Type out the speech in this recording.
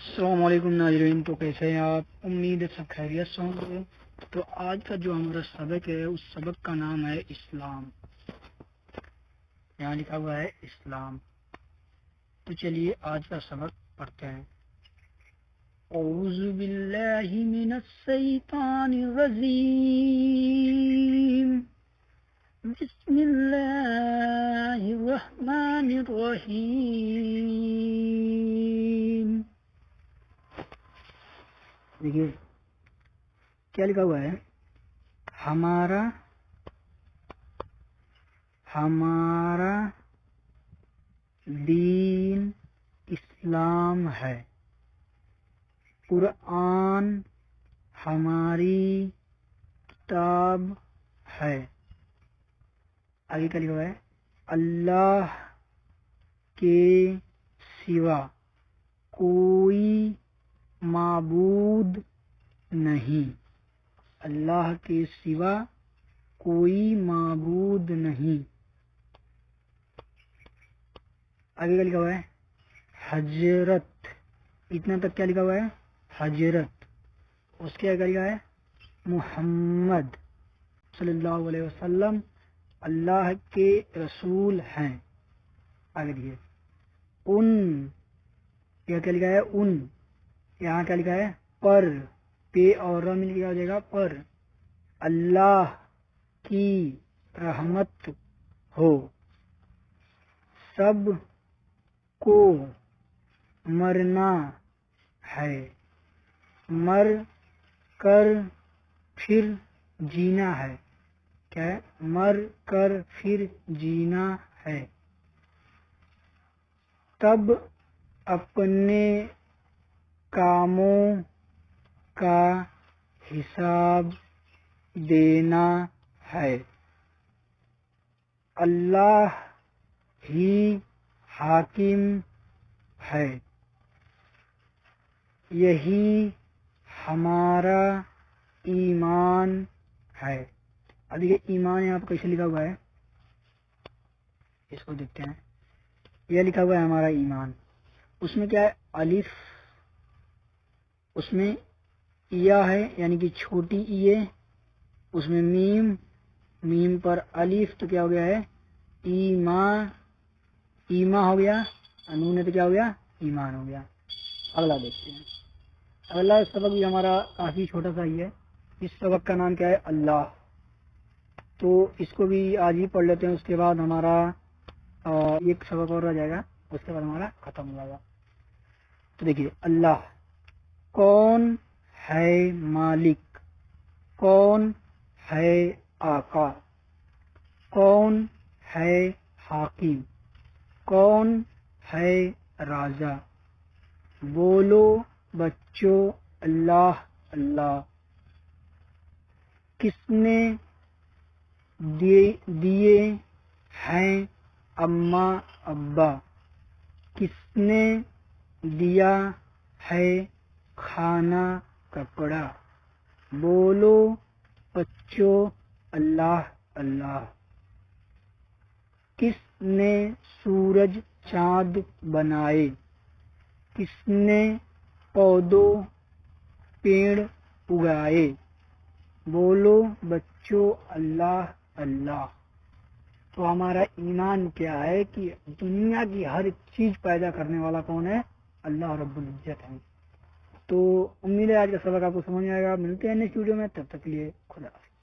السلام علیکم ناظرین، تو کیسے ہیں آپ؟ امید ہے سب خیریت سے ہوں گے۔ تو آج کا جو ہمارا سبق ہے اس سبق کا نام ہے اسلام، یہاں لکھا ہوا ہے اسلام۔ تو چلیے آج کا سبق پڑھتے ہیں۔ اعوذ باللہ من الشیطان الرجیم، بسم اللہ الرحمن الرحیم۔ دیکھیے کیا لکھا ہوا ہے، ہمارا دین اسلام ہے، قرآن ہماری کتاب ہے۔ آگے کیا لکھا ہوا ہے، اللہ کے سوا کوئی معبود نہیں، اللہ کے سوا کوئی معبود نہیں۔ آگے کیا لکھا ہوا ہے، حضرت، اتنا تک کیا لکھا ہوا ہے، حضرت۔ اس کے آگے لکھا ہے محمد صلی اللہ علیہ وسلم اللہ کے رسول ہیں۔ آگے دیکھیے ان، کیا لکھا ہے، ان، یہاں کیا لکھا ہے، پر، پے اور را مل کے ہو جائے گا پر، اللہ کی رحمت ہو، سب کو مرنا ہے، مر کر پھر جینا ہے۔ کیا ہے، مر کر پھر جینا ہے۔ تب اپنے کاموں کا حساب دینا ہے، اللہ ہی حاکم ہے، یہی ہمارا ایمان ہے۔ اب دیکھیے ایمان یہاں پہ کیسے لکھا ہوا ہے، اس کو دیکھتے ہیں۔ یہ لکھا ہوا ہے ہمارا ایمان، اس میں کیا ہے، الف، اس میں یا ہے یعنی کہ چھوٹی ای ہے، اس میں میم، میم پر الف، تو کیا ہو گیا ہے، ایما ہو گیا، نون ہے تو کیا ہو گیا، ایمان ہو گیا۔ اگلا دیکھتے ہیں۔ اگلا سبق بھی ہمارا کافی چھوٹا سا ہی ہے، اس سبق کا نام کیا ہے، اللہ۔ تو اس کو بھی آج ہی پڑھ لیتے ہیں، اس کے بعد ہمارا ایک سبق اور رہ جائے گا، اس کے بعد ہمارا ختم ہو جائے گا۔ تو دیکھیے اللہ، کون ہے مالک، کون ہے آقا، کون ہے حاکم، کون ہے راجا، بولو بچوں اللہ اللہ۔ کس نے دیے ہیں اماں ابا، کس نے دیا ہے کھانا کپڑا، بولو بچوں اللہ اللہ۔ کس نے سورج چاند بنائے، کس نے پودوں پیڑ اگائے، بولو بچوں اللہ اللہ۔ تو ہمارا ایمان کیا ہے کہ دنیا کی ہر چیز پیدا کرنے والا کون ہے، اللہ رب العزت ہے۔ تو امید ہے آج کا سبق آپ کو سمجھ آئے گا۔ ملتے ہیں نیکسٹ ویڈیو میں، تب تک کے لیے خدا حافظ۔